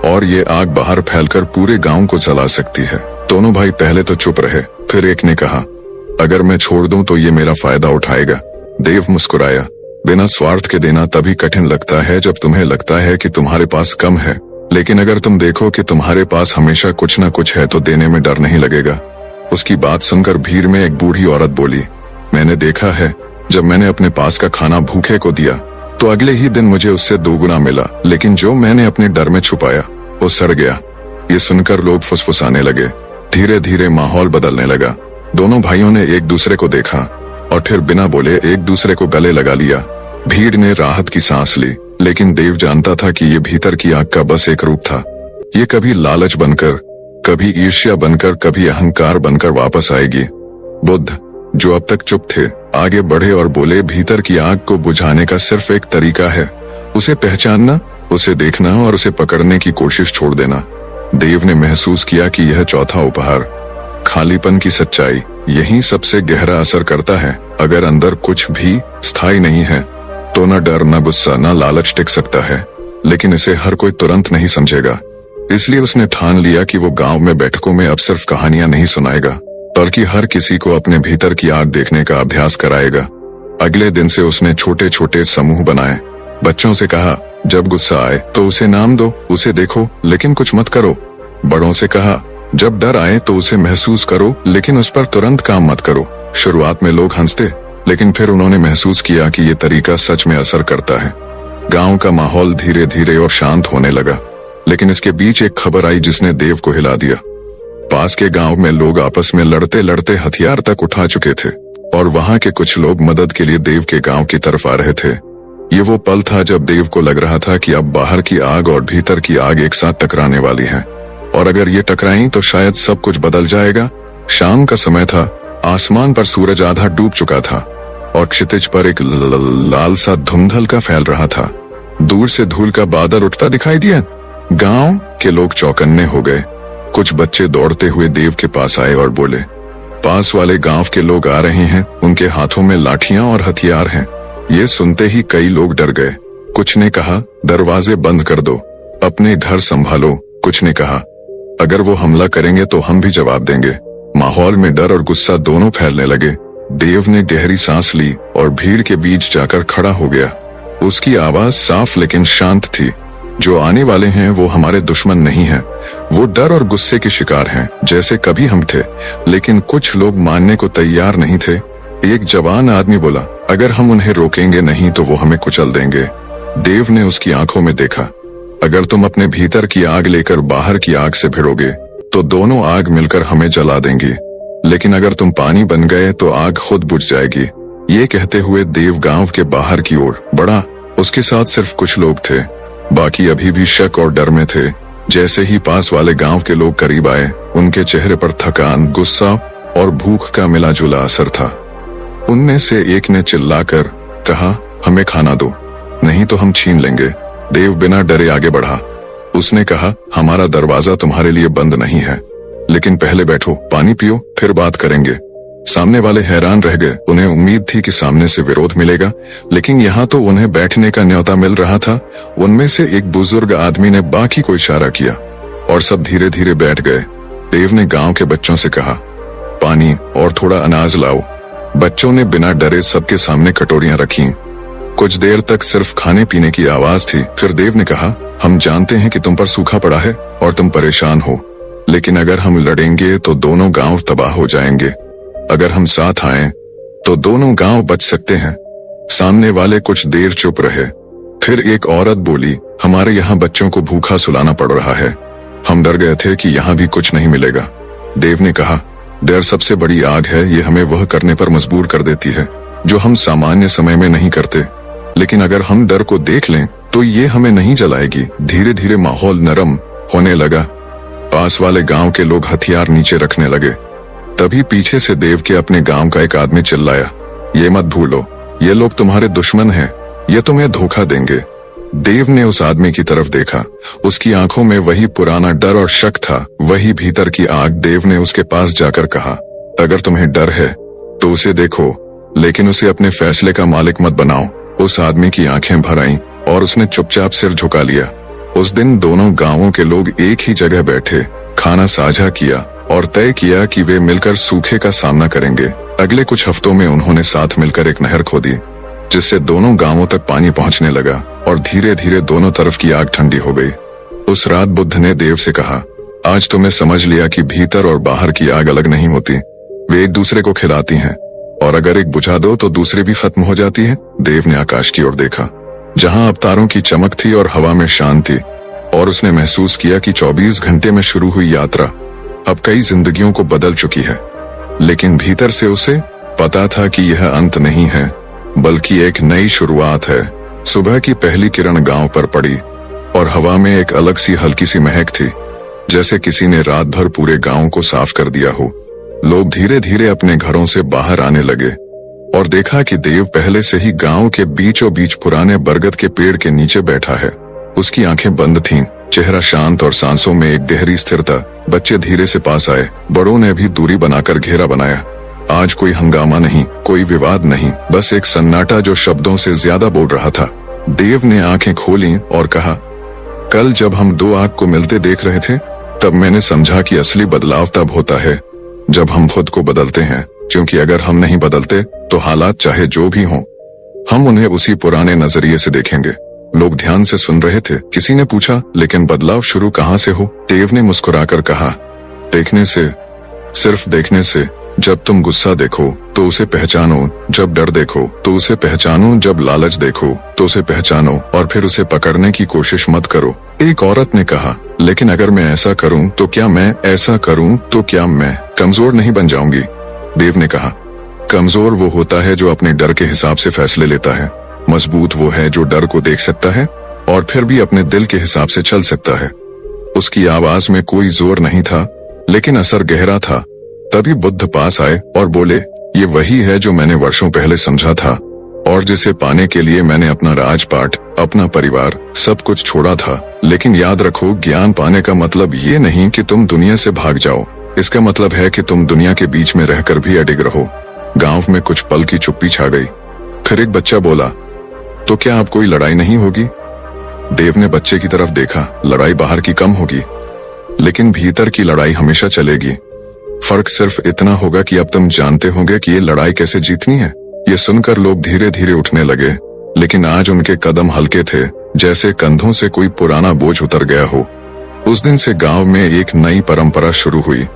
और ये आग बाहर फैलकर पूरे गांव को जला सकती है। दोनों भाई पहले तो चुप रहे, फिर एक ने कहा, अगर मैं छोड़ दूं तो ये मेरा फायदा उठाएगा। देव मुस्कुराया, बिना स्वार्थ के देना तभी कठिन लगता है जब तुम्हें लगता है कि तुम्हारे पास कम है, लेकिन अगर तुम देखो कि तुम्हारे पास हमेशा कुछ न कुछ है तो देने में डर नहीं लगेगा। उसकी बात सुनकर भीड़ में एक बूढ़ी औरत बोली, मैंने देखा है, जब मैंने अपने पास का खाना भूखे को दिया तो अगले ही दिन मुझे उससे दोगुना मिला, लेकिन जो मैंने अपने डर में छुपाया वो सड़ गया। ये सुनकर लोग फुसफुसाने लगे। धीरे धीरे माहौल बदलने लगा। दोनों भाइयों ने एक दूसरे को देखा और फिर बिना बोले एक दूसरे को गले लगा लिया। भीड़ ने राहत की सांस ली, लेकिन देव जानता था कि ये भीतर की आग का बस एक रूप था। ये कभी लालच बनकर, कभी ईर्ष्या बनकर, कभी अहंकार बनकर वापस आएगी। बुद्ध, जो अब तक चुप थे आगे बढ़े और बोले, भीतर की आग को बुझाने का सिर्फ एक तरीका है, उसे पहचानना, उसे देखना और उसे पकड़ने की कोशिश छोड़ देना। देव ने महसूस किया कि यह चौथा उपहार, खालीपन की सच्चाई, यही सबसे गहरा असर करता है। अगर अंदर कुछ भी स्थायी नहीं है तो न डर, न गुस्सा, न लालच टिक सकता है, लेकिन इसे हर कोई तुरंत नहीं समझेगा। इसलिए उसने ठान लिया कि वो गांव में बैठकों में अब सिर्फ कहानियां नहीं सुनाएगा, बल्कि हर किसी को अपने भीतर की आग देखने का अभ्यास कराएगा। अगले दिन से उसने छोटे छोटे समूह बनाए। बच्चों से कहा, जब गुस्सा आए तो उसे नाम दो, उसे देखो लेकिन कुछ मत करो। बड़ों से कहा, जब डर आए तो उसे महसूस करो लेकिन उस पर तुरंत काम मत करो। शुरुआत में लोग हंसते, लेकिन फिर उन्होंने महसूस किया कि ये तरीका सच में असर करता है। गांव का माहौल धीरे धीरे और शांत होने लगा, लेकिन इसके बीच एक खबर आई जिसने देव को हिला दिया। पास के गांव में लोग आपस में लड़ते लड़ते हथियार तक उठा चुके थे और वहां के कुछ लोग मदद के लिए देव के गांव की तरफ आ रहे थे। ये वो पल था जब देव को लग रहा था कि अब बाहर की आग और भीतर की आग एक साथ टकराने वाली है, और अगर ये टकराई तो शायद सब कुछ बदल जाएगा। शाम का समय था, आसमान पर सूरज आधा डूब चुका था और क्षितिज पर एक लाल सा धुंधल का फैल रहा था। दूर से धूल का बादल उठता दिखाई दिया। गांव के लोग चौकन्ने हो गए। कुछ बच्चे दौड़ते हुए देव के पास आए और बोले, पास वाले गांव के लोग आ रहे हैं, उनके हाथों में लाठियां और हथियार हैं। ये सुनते ही कई लोग डर गए। कुछ ने कहा, दरवाजे बंद कर दो, अपने घर संभालो। कुछ ने कहा, अगर वो हमला करेंगे तो हम भी जवाब देंगे। माहौल में डर और गुस्सा दोनों फैलने लगे। देव ने गहरी सांस ली और भीड़ के बीच जाकर खड़ा हो गया। उसकी आवाज साफ लेकिन शांत थी, जो आने वाले हैं वो हमारे दुश्मन नहीं हैं, वो डर और गुस्से के शिकार हैं, जैसे कभी हम थे। लेकिन कुछ लोग मानने को तैयार नहीं थे। एक जवान आदमी बोला, अगर हम उन्हें रोकेंगे नहीं तो वो हमें कुचल देंगे। देव ने उसकी आंखों में देखा, अगर तुम अपने भीतर की आग लेकर बाहर की आग से भिड़ोगे तो दोनों आग मिलकर हमें जला देंगी, लेकिन अगर तुम पानी बन गए तो आग खुद बुझ जाएगी। ये कहते हुए देव गांव के बाहर की ओर बढ़ा। उसके साथ सिर्फ कुछ लोग थे, बाकी अभी भी शक और डर में थे। जैसे ही पास वाले गांव के लोग करीब आए, उनके चेहरे पर थकान, गुस्सा और भूख का मिला जुला असर था। उनमें से एक ने चिल्लाकर कहा, हमें खाना दो, नहीं तो हम छीन लेंगे। देव बिना डरे आगे बढ़ा। उसने कहा, हमारा दरवाजा तुम्हारे लिए बंद नहीं है, लेकिन पहले बैठो, पानी पियो, फिर बात करेंगे। सामने वाले हैरान रह गए। उन्हें उम्मीद थी कि सामने से विरोध मिलेगा, लेकिन यहाँ तो उन्हें बैठने का न्योता मिल रहा था। उनमें से एक बुजुर्ग आदमी ने बाकी को इशारा किया और सब धीरे धीरे बैठ गए। देव ने गांव के बच्चों से कहा, पानी और थोड़ा अनाज लाओ। बच्चों ने बिना डरे सबके सामने कटोरियां रखीं। कुछ देर तक सिर्फ खाने पीने की आवाज थी। फिर देव ने कहा, हम जानते हैं कि तुम पर सूखा पड़ा है और तुम परेशान हो, लेकिन अगर हम लड़ेंगे तो दोनों गांव तबाह हो जाएंगे। अगर हम साथ आएं तो दोनों गांव बच सकते हैं। सामने वाले कुछ देर चुप रहे। फिर एक औरत बोली, हमारे यहाँ बच्चों को भूखा सुलाना पड़ रहा है, हम डर गए थे कि यहाँ भी कुछ नहीं मिलेगा। देव ने कहा, डर सबसे बड़ी आग है, ये हमें वह करने पर मजबूर कर देती है जो हम सामान्य समय में नहीं करते, लेकिन अगर हम डर को देख लें तो ये हमें नहीं जलाएगी। धीरे धीरे माहौल नरम होने लगा। पास वाले गांव के लोग हथियार नीचे रखने लगे। तभी पीछे से देव के अपने गांव का एक आदमी चिल्लाया, ये मत भूलो, ये लोग तुम्हारे दुश्मन हैं, ये तुम्हें धोखा देंगे। देव ने उस आदमी की तरफ देखा। उसकी आंखों में वही पुराना डर और शक था, वही भीतर की आग। देव ने उसके पास जाकर कहा, अगर तुम्हें डर है तो उसे देखो, लेकिन उसे अपने फैसले का मालिक मत बनाओ। उस आदमी की आंखें भर आईं और उसने चुपचाप सिर झुका लिया। उस दिन दोनों गांवों के लोग एक ही जगह बैठे, खाना साझा किया और तय किया कि वे मिलकर सूखे का सामना करेंगे। अगले कुछ हफ्तों में उन्होंने साथ मिलकर एक नहर खोदी, जिससे दोनों गांवों तक पानी पहुंचने लगा और धीरे धीरे दोनों तरफ की आग ठंडी हो गई। उस रात बुद्ध ने देव से कहा, आज तुमने समझ लिया कि भीतर और बाहर की आग अलग नहीं होती, वे एक दूसरे को खिलाती हैं, और अगर एक बुझा दो तो दूसरी भी खत्म हो जाती है। देव ने आकाश की ओर देखा, जहां अब तारों की चमक थी और हवा में शांति, और उसने महसूस किया कि 24 घंटे में शुरू हुई यात्रा अब कई जिंदगियों को बदल चुकी है। लेकिन भीतर से उसे पता था कि यह अंत नहीं है, बल्कि एक नई शुरुआत है। सुबह की पहली किरण गांव पर पड़ी और हवा में एक अलग सी हल्की सी महक थी, जैसे किसी ने रात भर पूरे गांव को साफ कर दिया हो। लोग धीरे धीरे अपने घरों से बाहर आने लगे और देखा कि देव पहले से ही गांव के बीचों बीच पुराने बरगद के पेड़ के नीचे बैठा है। उसकी आंखें बंद थीं, चेहरा शांत और सांसों में एक गहरी स्थिरता। बच्चे धीरे से पास आए, बड़ों ने भी दूरी बनाकर घेरा बनाया। आज कोई हंगामा नहीं, कोई विवाद नहीं, बस एक सन्नाटा जो शब्दों से ज्यादा बोल रहा था। देव ने आंखें खोली और कहा, कल जब हम दो आंख को मिलते देख रहे थे तब मैंने समझा कि असली बदलाव तब होता है जब हम खुद को बदलते हैं, क्योंकि अगर हम नहीं बदलते तो हालात चाहे जो भी हों हम उन्हें उसी पुराने नजरिए से देखेंगे। लोग ध्यान से सुन रहे थे। किसी ने पूछा, लेकिन बदलाव शुरू कहाँ से हो? देव ने मुस्कुराकर कहा, देखने से, सिर्फ देखने से। जब तुम गुस्सा देखो तो उसे पहचानो, जब डर देखो तो उसे पहचानो, जब लालच देखो तो उसे पहचानो और फिर उसे पकड़ने की कोशिश मत करो। एक औरत ने कहा, लेकिन अगर मैं ऐसा करूं तो क्या मैं ऐसा करूं तो क्या मैं कमजोर नहीं बन जाऊंगी? देव ने कहा, कमजोर वो होता है जो अपने डर के हिसाब से फैसले लेता है। मजबूत वो है जो डर को देख सकता है और फिर भी अपने दिल के हिसाब से चल सकता है। उसकी आवाज में कोई जोर नहीं था, लेकिन असर गहरा था। तभी बुद्ध पास आए और बोले, ये वही है जो मैंने वर्षों पहले समझा था और जिसे पाने के लिए मैंने अपना राजपाट, अपना परिवार, सब कुछ छोड़ा था। लेकिन याद रखो, ज्ञान पाने का मतलब ये नहीं कि तुम दुनिया से भाग जाओ। इसका मतलब है कि तुम दुनिया के बीच में रहकर भी अडिग रहो। गांव में कुछ पल की चुप्पी छा गई। फिर एक बच्चा बोला, तो क्या अब कोई लड़ाई नहीं होगी? देव ने बच्चे की तरफ देखा। लड़ाई बाहर की कम होगी, लेकिन भीतर की लड़ाई हमेशा चलेगी। फर्क सिर्फ इतना होगा कि अब तुम जानते होंगे कि ये लड़ाई कैसे जीतनी है। ये सुनकर लोग धीरे धीरे उठने लगे, लेकिन आज उनके कदम हल्के थे, जैसे कंधों से कोई पुराना बोझ उतर गया हो। उस दिन से गांव में एक नई परंपरा शुरू हुई।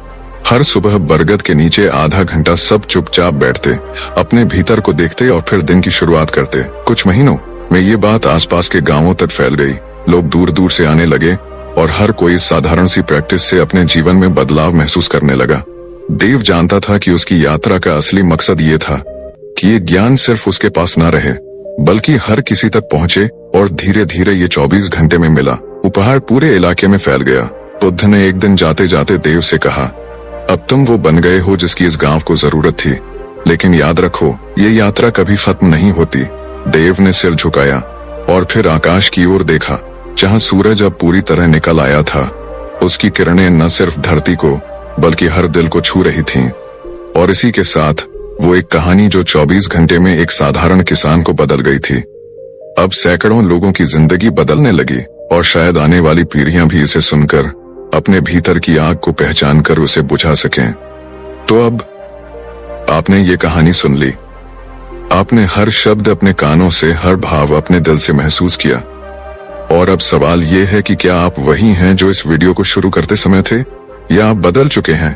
हर सुबह बरगद के नीचे आधा घंटा सब चुपचाप बैठते, अपने भीतर को देखते और फिर दिन की शुरुआत करते। कुछ महीनों में ये बात आसपास के गांवों तक फैल गई। लोग दूर दूर से आने लगे और हर कोई साधारण सी प्रैक्टिस से अपने जीवन में बदलाव महसूस करने लगा। देव जानता था कि उसकी यात्रा का असली मकसद ये था कि ये ज्ञान सिर्फ उसके पास न रहे, बल्कि हर किसी तक पहुंचे। और धीरे धीरे ये 24 घंटे में मिला उपहार पूरे इलाके में फैल गया। बुद्ध ने एक दिन जाते जाते देव से कहा, अब तुम वो बन गए हो जिसकी इस गांव को जरूरत थी, लेकिन याद रखो, ये यात्रा कभी खत्म नहीं होती। देव ने सिर झुकाया और फिर आकाश की ओर देखा, जहां सूरज अब पूरी तरह निकल आया था। उसकी किरणें न सिर्फ धरती को बल्कि हर दिल को छू रही थीं। और इसी के साथ वो एक कहानी जो 24 घंटे में एक साधारण किसान को बदल गई थी, अब सैकड़ों लोगों की जिंदगी बदलने लगी। और शायद आने वाली पीढ़ियां भी इसे सुनकर अपने भीतर की आग को पहचान कर उसे बुझा सकें। तो अब आपने ये कहानी सुन ली। आपने हर शब्द अपने कानों से, हर भाव अपने दिल से महसूस किया। और अब सवाल ये है कि क्या आप वही हैं जो इस वीडियो को शुरू करते समय थे, या आप बदल चुके हैं?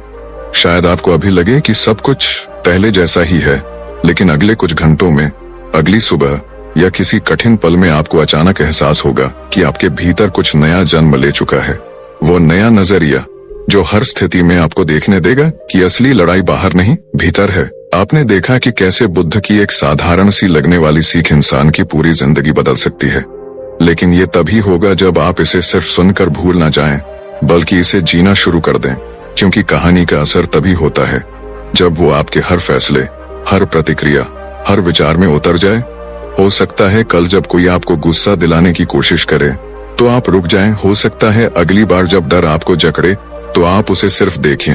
शायद आपको अभी लगे कि सब कुछ पहले जैसा ही है, लेकिन अगले कुछ घंटों में, अगली सुबह या किसी कठिन पल में आपको अचानक एहसास होगा कि आपके भीतर कुछ नया जन्म ले चुका है। वो नया नजरिया जो हर स्थिति में आपको देखने देगा कि असली लड़ाई बाहर नहीं, भीतर है। आपने देखा कि कैसे बुद्ध की एक साधारण सी लगने वाली सीख इंसान की पूरी जिंदगी बदल सकती है। लेकिन ये तभी होगा जब आप इसे सिर्फ सुनकर भूल ना जाएं, बल्कि इसे जीना शुरू कर दें। क्योंकि कहानी का असर तभी होता है जब वो आपके हर फैसले, हर प्रतिक्रिया, हर विचार में उतर जाए। हो सकता है कल जब कोई आपको गुस्सा दिलाने की कोशिश करे तो आप रुक जाएं। हो सकता है अगली बार जब डर आपको जकड़े तो आप उसे सिर्फ देखें।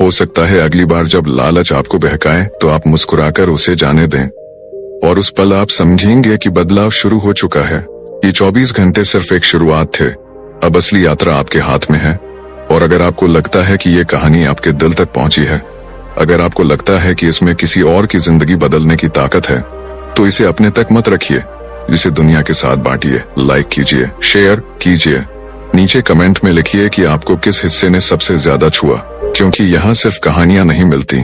हो सकता है अगली बार जब लालच आपको बहकाए तो आप मुस्कुराकर उसे जाने दें। और उस पल आप समझेंगे कि बदलाव शुरू हो चुका है। ये 24 घंटे सिर्फ एक शुरुआत थे। अब असली यात्रा आपके हाथ में है। और अगर आपको लगता है कि ये कहानी आपके दिल तक पहुंची है, अगर आपको लगता है कि इसमें किसी और की जिंदगी बदलने की ताकत है, तो इसे अपने तक मत रखिए, इसे दुनिया के साथ बांटिए। लाइक कीजिए, शेयर कीजिए, नीचे कमेंट में लिखिए कि आपको किस हिस्से ने सबसे ज्यादा छुआ। क्योंकि यहाँ सिर्फ कहानियां नहीं मिलती,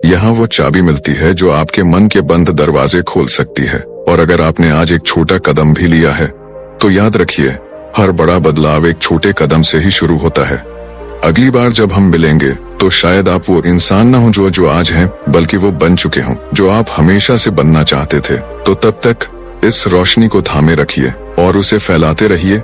यहाँ वो चाबी मिलती है जो आपके मन के बंद दरवाजे खोल सकती है। और अगर आपने आज एक छोटा कदम भी लिया है तो याद रखिए, हर बड़ा बदलाव एक छोटे कदम से ही शुरू होता है। अगली बार जब हम मिलेंगे तो शायद आप वो इंसान ना हो जो आज हैं, बल्कि वो बन चुके हों जो आप हमेशा से बनना चाहते थे। तो तब तक इस रोशनी को थामे रखिए और उसे फैलाते रहिए।